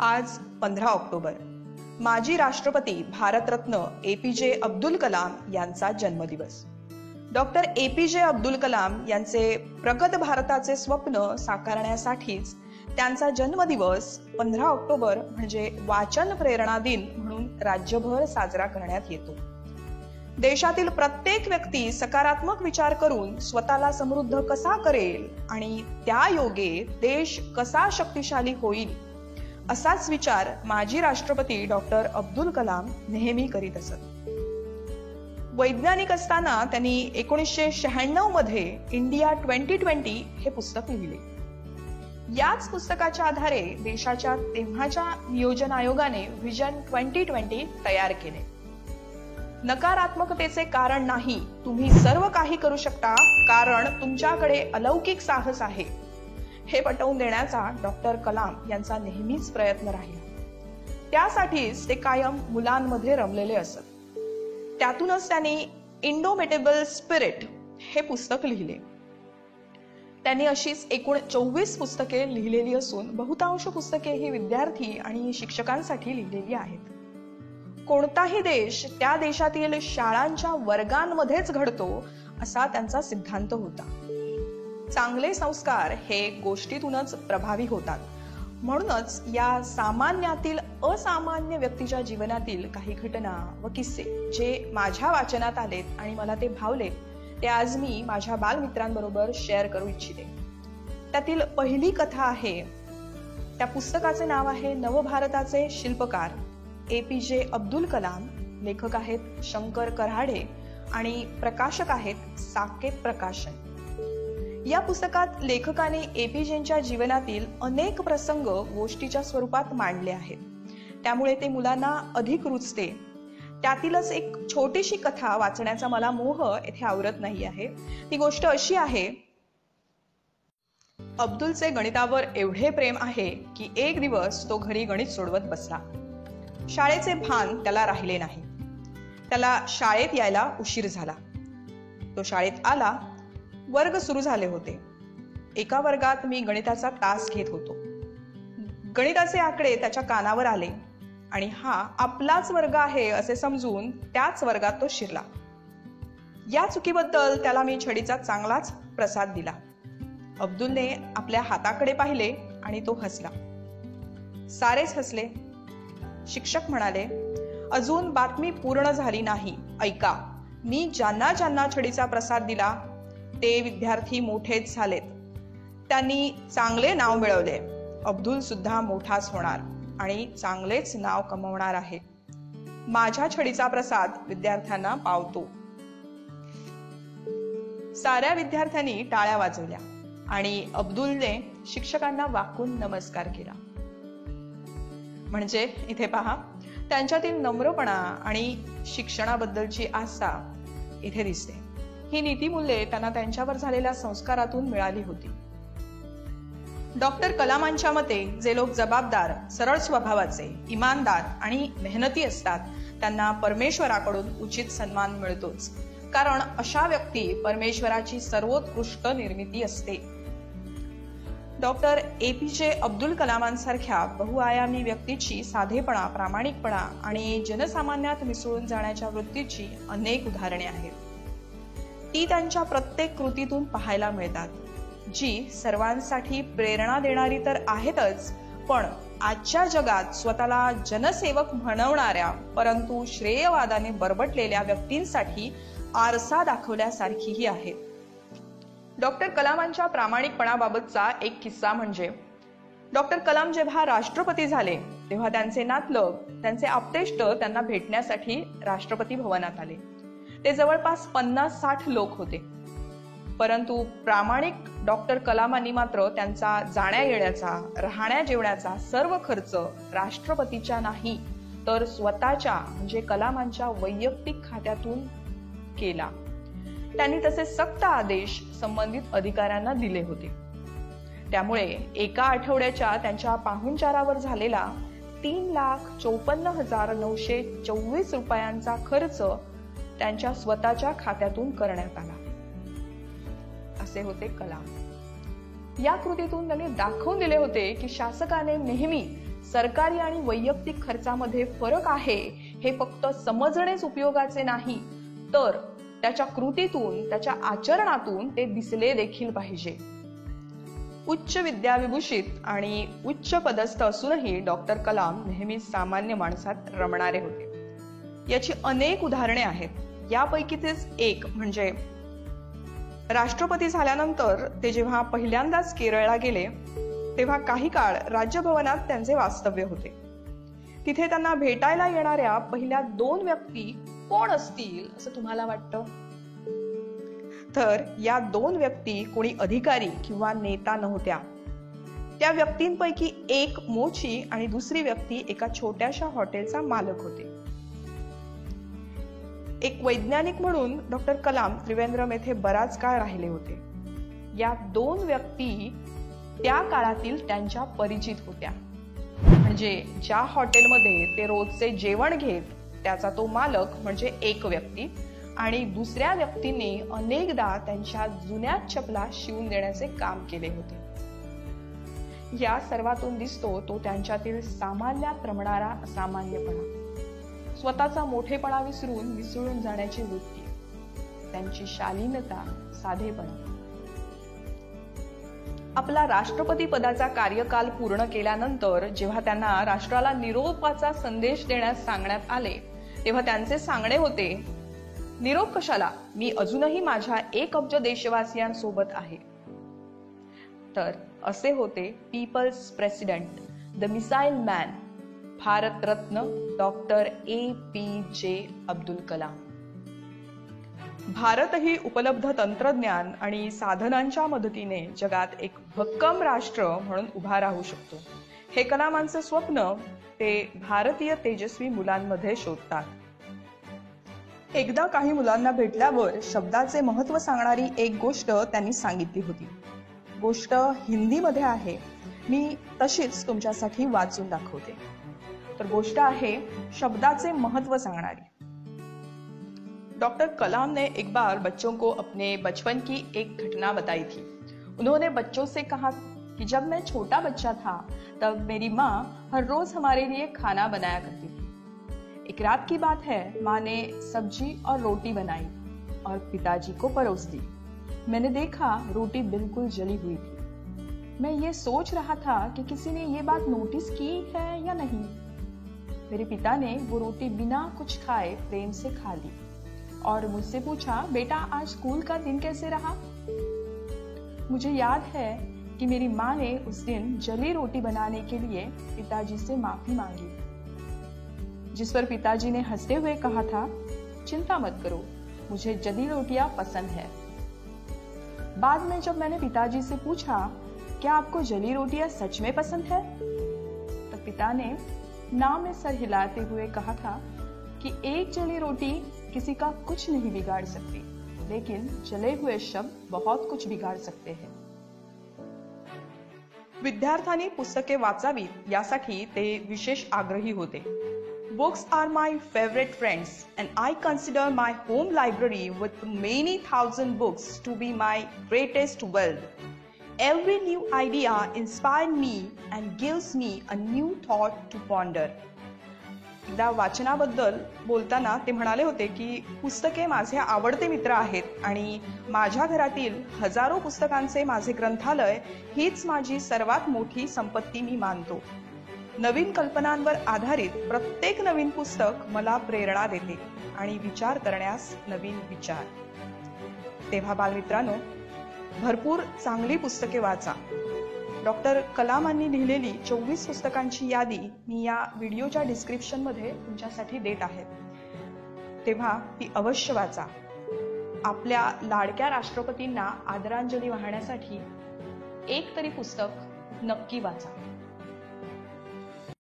आज 15 ऑक्टोबर माजी राष्ट्रपती भारतरत्न APJ अब्दुल कलाम यांचा जन्मदिवस। डॉक्टर APJ अब्दुल कलाम यांचे प्रगत भारताचे स्वप्न साकारण्यासाठीच त्यांचा जन्मदिवस 15 ऑक्टोबर म्हणजे वाचन प्रेरणा दिन म्हणून राज्यभर साजरा करण्यात येतो। देशातील प्रत्येक व्यक्ती सकारात्मक विचार करून स्वतःला समृद्ध कसा करेल आणि त्या योगे देश कसा शक्तिशाली होईल असाच विचार माजी राष्ट्रपती डॉक्टर अब्दुल कलाम नेहमी करीत असत। वैज्ञानिक असताना त्यांनी 1996 मध्ये इंडिया 2020 हे पुस्तक लिहिले। याच पुस्तकाच्या आधारे देशाच्या तेव्हाच्या नियोजन आयोगाने व्हिजन 2020 तयार केले। नकारात्मकतेचे कारण नाही, तुम्ही सर्व काही करू शकता, कारण तुमच्याकडे अलौकिक साहस आहे, हे पटवून देण्याचा डॉक्टर कलाम यांचा नेहमीच प्रयत्न राहिला। त्यासाठीच ते कायम मुलांमध्ये रमलेले असत। त्यातूनच त्यांनी इंडोमिटेबल स्पिरिट हे पुस्तक लिहिले। त्यांनी अशीच एकूण 24 पुस्तके लिहिलेली असून बहुतांश पुस्तके ही विद्यार्थी आणि शिक्षकांसाठी लिहिलेली आहेत। कोणताही देश त्या देशातील शाळांच्या वर्गांमध्येच घडतो असा त्यांचा सिद्धांत होता। चांगले संस्कार हे गोष्टीतूनच प्रभावी होतात। म्हणूनच या सामान्यातील असामान्य व्यक्तीच्या जीवनातील काही घटना व किस्से जे माझ्या वाचनात आलेत आणि मला ते भावले ते आज मी माझ्या बालमित्रांबरोबर शेअर करू इच्छिते। त्यातील पहिली कथा आहे, त्या पुस्तकाचे नाव आहे नवभारताचे शिल्पकार APJ अब्दुल कलाम। लेखक आहेत शंकर कराडे आणि प्रकाशक आहेत साकेत प्रकाशन। या पुस्तकात लेखकाने APJंच्या जीवनातील अनेक प्रसंग गोष्टीच्या स्वरूपात मांडले आहेत, त्यामुळे ते मुलांना अधिक रुचते। त्यातीलच एक छोटीशी कथा वाचण्याचा मला मोह येथे आवरत नाही आहे। ती गोष्ट अशी आहे, अब्दुलचे गणितावर एवढे प्रेम आहे की एक दिवस तो घरी गणित सोडवत बसला। शाळेचे भान त्याला राहिले नाही। त्याला शाळेत यायला उशीर झाला। तो शाळेत आला, वर्ग सुरू झाले होते। एका वर्गात मी गणिताचा तास घेत होतो। गणिताचे आकडे त्याच्या कानावर आले आणि हा आपलाच वर्ग आहे असे समजून त्याच वर्गात तो शिरला। या चुकीबद्दल त्याला मी छडीचा चांगलाच प्रसाद दिला। अब्दुलने आपल्या हाताकडे पाहिले आणि तो हसला। सारेच हसले। शिक्षक म्हणाले, अजून बातमी पूर्ण झाली नाही, ऐका, मी ज्यांना ज्यांना छडीचा प्रसाद दिला ते विद्यार्थी मोठेच झालेत, त्यांनी चांगले नाव मिळवले। अब्दुल सुद्धा मोठाच होणार आणि चांगलेच नाव कमवणार आहे। माझ्या छडीचा प्रसाद विद्यार्थ्यांना पावतो। साऱ्या विद्यार्थ्यांनी टाळ्या वाजवल्या आणि अब्दुलने शिक्षकांना वाकून नमस्कार केला। म्हणजे इथे पहा, त्यांच्यातील नम्रपणा आणि शिक्षणाबद्दलची आस्था इथे दिसते। ही नीतिमूल्ये त्यांना त्यांच्यावर झालेल्या संस्कारातून मिळाली होती। डॉक्टर कलामांच्या मते जे लोक जबाबदार, सरळ स्वभावाचे, इमानदार आणि मेहनती असतात त्यांना परमेश्वराकडून उचित सन्मान मिळतोच, कारण अशा व्यक्ती परमेश्वराची सर्वोत्कृष्ट निर्मिती असते। डॉक्टर APJ अब्दुल कलामांसारख्या बहुआयामी व्यक्तीची साधेपणा, प्रामाणिकपणा आणि जनसामान्यात मिसळून जाण्याच्या वृत्तीची अनेक उदाहरणे आहेत। ती त्यांच्या प्रत्येक कृतीतून पाहायला मिळतात, जी सर्वांसाठी प्रेरणा देणारी तर आहेतच, पण आजच्या जगात स्वतःला जनसेवक म्हणवणाऱ्या परंतु श्रेयवादाने बरबटलेल्या व्यक्तींसाठी आरसा दाखवल्यासारखीही आहेत। डॉक्टर कलामांच्या प्रामाणिकपणाबाबतचा एक किस्सा म्हणजे, डॉक्टर कलाम जेव्हा राष्ट्रपती झाले तेव्हा त्यांचे नातलग, त्यांचे आप्तेष्ट त्यांना भेटण्यासाठी राष्ट्रपती भवनात आले। ते जवळपास 50-60 लोक होते, परंतु प्रामाणिक डॉक्टर कलामांनी मात्र त्यांचा जाण्या येण्याचा, राहण्या जेवण्याचा सर्व खर्च राष्ट्रपतीच्या नाही तर स्वतःच्या म्हणजे कलामांच्या वैयक्तिक खात्यातून केला। त्यांनी तसे सक्त आदेश संबंधित अधिकाऱ्यांना दिले होते। त्यामुळे एका आठवड्याच्या त्यांच्या पाहुणचारावर झालेला 3,54,924 रुपयांचा खर्च त्यांच्या स्वतःच्या खात्यातून करण्यात आला। असे होते कलाम। या कृतीतून त्यांनी दाखवून दिले होते की शासकाने नेहमी सरकारी आणि वैयक्तिक खर्चामध्ये फरक आहे हे फक्त समजणेच उपयोगाचे नाही, तर त्याच्या कृतीतून, त्याच्या आचरणातून ते दिसले देखील पाहिजे. उच्च विद्याविभूषित आणि उच्च पदस्थ असूनही डॉक्टर कलाम नेहमी सामान्य माणसात रमणारे होते. याची अनेक उदाहरणे आहेत. यापैकीच एक म्हणजे राष्ट्रपती झाल्यानंतर ते जेव्हा पहिल्यांदाच केरळला गेले तेव्हा काही काळ राजभवनात त्यांचे वास्तव्य होते. तिथे त्यांना भेटायला येणाऱ्या पहिल्या 2 व्यक्ती कोण असतील असं तुम्हाला वाटतं? तर या 2 व्यक्ती कोणी अधिकारी किंवा नेता नव्हत्या. त्या व्यक्तींपैकी एक मोची आणि दुसरी व्यक्ती एका छोट्याशा हॉटेलचा मालक होते. एक वैज्ञानिक म्हणून डॉक्टर कलाम त्रिवेंद्रम येथे बराच काळ राहिले होते. या 2 व्यक्ती त्या काळातील त्यांच्या परिचित होत्या. म्हणजे ज्या हॉटेलमध्ये ते रोजचे जेवण घेत त्याचा तो मालक म्हणजे एक व्यक्ती आणि दुसऱ्या व्यक्तीने अनेकदा त्यांच्या जुन्या चपला शिवून देण्याचे काम केले होते. या सर्वातून दिसतो तो त्यांच्यातील सामान्यात रमणारा असामान्यपणा, स्वतःचा मोठेपणा विसरून मिसळून जाण्याची वृत्ती, त्यांची शालीनता, साधेपणा. आपला राष्ट्रपती पदाचा कार्यकाल पूर्ण केल्यानंतर जेव्हा त्यांना राष्ट्राला निरोपाचा संदेश देण्यास सांगण्यात आले तेव्हा त्यांचे सांगणे होते, निरोप कशाला, मी अजूनही माझ्या 1 अब्ज देशवासियांसोबत आहे. तर असे होते people's president, the missile man, Bharat Ratna doctor APJ Abdul Kalam. भारतही उपलब्ध तंत्रज्ञान आणि साधनांच्या मदतीने जगात एक भक्कम राष्ट्र म्हणून उभा राहू शकतो. हे कलामांचे स्वप्न ते भारतीय तेजस्वी मुलांमध्ये शोधतात. एकदा काही मुलांना भेटल्यावर शब्दाचे महत्त्व सांगणारी एक गोष्ट त्यांनी सांगितली होती. गोष्ट हिंदीमध्ये आहे, मी तशीच तुमच्यासाठी वाचून दाखवते. तर गोष्ट आहे शब्दाचे महत्त्व सांगणारी. डॉक्टर कलाम ने एक बार बच्चों को अपने बचपन की एक घटना बताई थी. उन्होंने बच्चों से कहा कि जब मैं छोटा बच्चा था तब मेरी माँ हर रोज हमारे लिए खाना बनाया करती थी. एक रात की बात है, माँ ने सब्जी और रोटी बनाई और पिताजी को परोस दी. मैंने देखा रोटी बिल्कुल जली हुई थी. मैं ये सोच रहा था कि किसी ने ये बात नोटिस की है या नहीं. मेरे पिता ने वो रोटी बिना कुछ खाए प्रेम से खा ली और मुझसे पूछा, बेटा आज स्कूल का दिन कैसे रहा. मुझे याद है कि मेरी माँ ने उस दिन जली रोटी बनाने के लिए पिताजी से माफी मांगी, जिस पर पिताजी ने हंसते हुए कहा था, चिंता मत करो, मुझे जली रोटियां पसंद है. बाद में जब मैंने पिताजी से पूछा, क्या आपको जली रोटियां सच में पसंद है, तो पिता ने ना में सर हिलाते हुए कहा था कि एक जली रोटी किसी का कुछ नहीं बिगाड़ सकती, लेकिन जले हुए शब्द बहुत कुछ बिगाड़ सकते हैं. विद्यार्थ्यांनी पुस्तके वाचावीत यासाठी ते विशेष आग्रही होते. Books are my favorite friends and I consider my home library with many thousand books to be my greatest wealth. Every new idea inspires me and gives me a new thought to ponder. एकदा वाचनाबद्दल बोलताना ते म्हणाले होते की पुस्तके माझे आवडते मित्र आहेत आणि माझ्या घरातील हजारो पुस्तकांचे माझे ग्रंथालय हीच माझी सर्वात मोठी संपत्ती मी मानतो. नवीन कल्पनांवर आधारित प्रत्येक नवीन पुस्तक मला प्रेरणा देते आणि विचार करण्यास नवीन विचार. तेव्हा बालमित्रांनो, भरपूर चांगली पुस्तके वाचा. डॉक्टर कलामांनी लिहिलेली 24 पुस्तकांची यादी मी या व्हिडिओच्या डिस्क्रिप्शनमध्ये तुमच्यासाठी देत आहे. तेव्हा ती अवश्य वाचा. आपल्या लाडक्या राष्ट्रपतींना आदरांजली वाहण्यासाठी एक तरी पुस्तक नक्की वाचा.